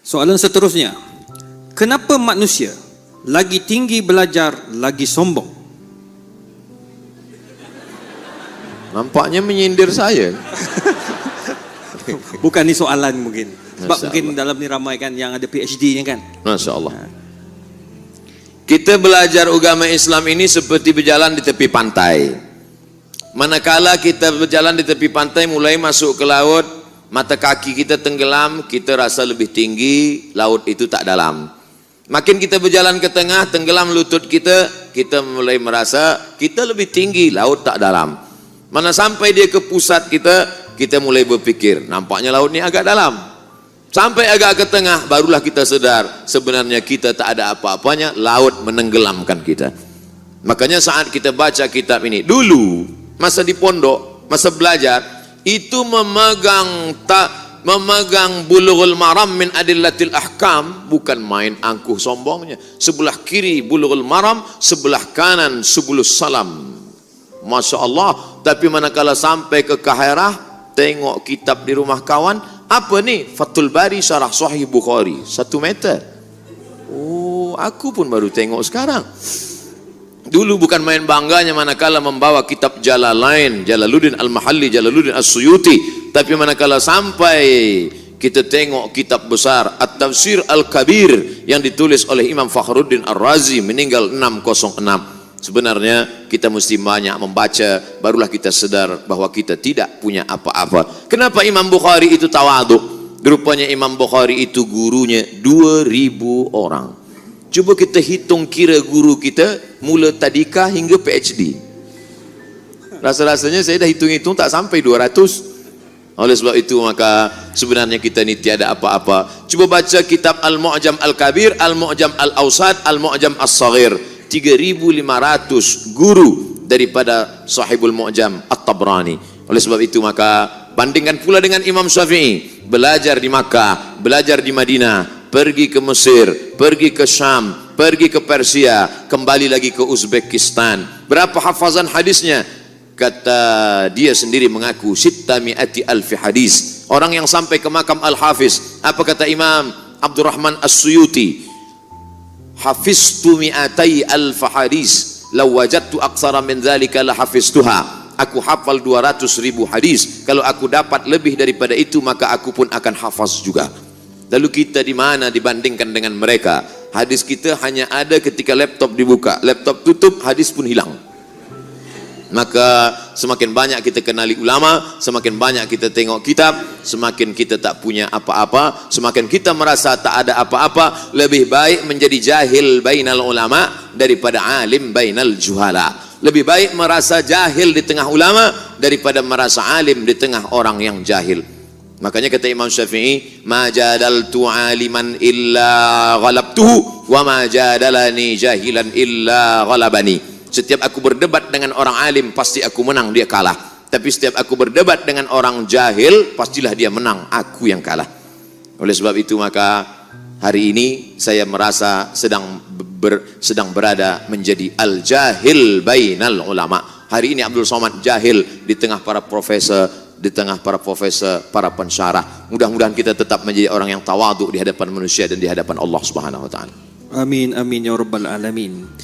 Soalan seterusnya, kenapa manusia lagi tinggi belajar lagi sombong? Nampaknya menyindir saya. Bukan ni soalan mungkin. Sebab Masya mungkin Allah. dalam ni ramai kan yang ada PhD-nya kan. Masya Allah. Kita belajar agama Islam ini seperti berjalan di tepi pantai. Manakala kita berjalan di tepi pantai mulai masuk ke laut, mata kaki kita tenggelam, kita rasa lebih tinggi, laut itu tak dalam. Makin kita berjalan ke tengah, tenggelam lutut kita, kita mulai merasa kita lebih tinggi, laut tak dalam. Mana sampai dia ke pusat kita mulai berpikir, nampaknya laut ni agak dalam. Sampai agak ke tengah, barulah kita sedar, sebenarnya kita tak ada apa-apanya, laut menenggelamkan kita. Makanya saat kita baca kitab ini, dulu, masa di pondok, masa belajar, itu memegang Bulughul Maram min Adillatil Ahkam, bukan main angkuh sombongnya. Sebelah kiri Bulughul Maram, sebelah kanan Subulus Salam. Masya Allah. Tapi manakala sampai ke Kaherah, tengok kitab di rumah kawan, apa ni? Fathul Bari Syarah Sahih Bukhari, 1 meter. Oh, aku pun baru tengok sekarang. Dulu bukan main bangganya manakala membawa kitab Jalalain, Jalaluddin Al-Mahalli, Jalaluddin As-Suyuti. Tapi manakala sampai kita tengok kitab besar At-Tafsir Al-Kabir yang ditulis oleh Imam Fakhruddin Ar-Razi, meninggal 606. Sebenarnya kita mesti banyak membaca, barulah kita sedar bahwa kita tidak punya apa-apa. Kenapa Imam Bukhari itu tawaduk? Rupanya Imam Bukhari itu gurunya 2000 orang. Cuba kita hitung kira guru kita mula tadika hingga PhD. Rasa-rasanya saya dah hitung-hitung tak sampai 200. Oleh sebab itu maka sebenarnya kita ni tiada apa-apa. Cuba baca kitab Al-Mu'jam Al-Kabir, Al-Mu'jam Al-Awsat, Al-Mu'jam As-Saghir. 3.500 guru daripada Sahibul Mu'jam At-Tabrani. Oleh sebab itu maka bandingkan pula dengan Imam Syafi'i, belajar di Makkah, belajar di Madinah, pergi ke Mesir, pergi ke Syam, pergi ke Persia, kembali lagi ke Uzbekistan. Berapa hafazan hadisnya? Kata dia sendiri mengaku 600,000 hadis. Orang yang sampai ke makam Al-Hafiz, apa kata Imam Abdurrahman As-Suyuti? Hafiztu mi'atai alfa hadis, law wajadtu aksara min dzalika la hafiztuha. Aku hafal 200.000 hadis, kalau aku dapat lebih daripada itu maka aku pun akan hafaz juga. Lalu kita di mana dibandingkan dengan mereka? Hadis kita hanya ada ketika laptop dibuka, laptop tutup, hadis pun hilang. Maka semakin banyak kita kenali ulama, semakin banyak kita tengok kitab, semakin kita tak punya apa-apa, semakin kita merasa tak ada apa-apa. Lebih baik menjadi jahil bainal ulama daripada alim bainal juhala. Lebih baik merasa jahil di tengah ulama daripada merasa alim di tengah orang yang jahil. Makanya kata Imam Syafi'i, ma jadaltu aliman illa ghalabtuhu wa ma jadalani jahilan illa ghalabani. Setiap aku berdebat dengan orang alim, pasti aku menang, dia kalah. Tapi setiap aku berdebat dengan orang jahil, pastilah dia menang, aku yang kalah. Oleh sebab itu maka hari ini saya merasa sedang berada menjadi al-jahil bainal ulama. Hari ini Abdul Somad jahil di tengah para profesor, para pensyarah. Mudah-mudahan kita tetap menjadi orang yang tawaduk di hadapan manusia dan di hadapan Allah Subhanahu wa taala. Amin amin ya rabbal alamin.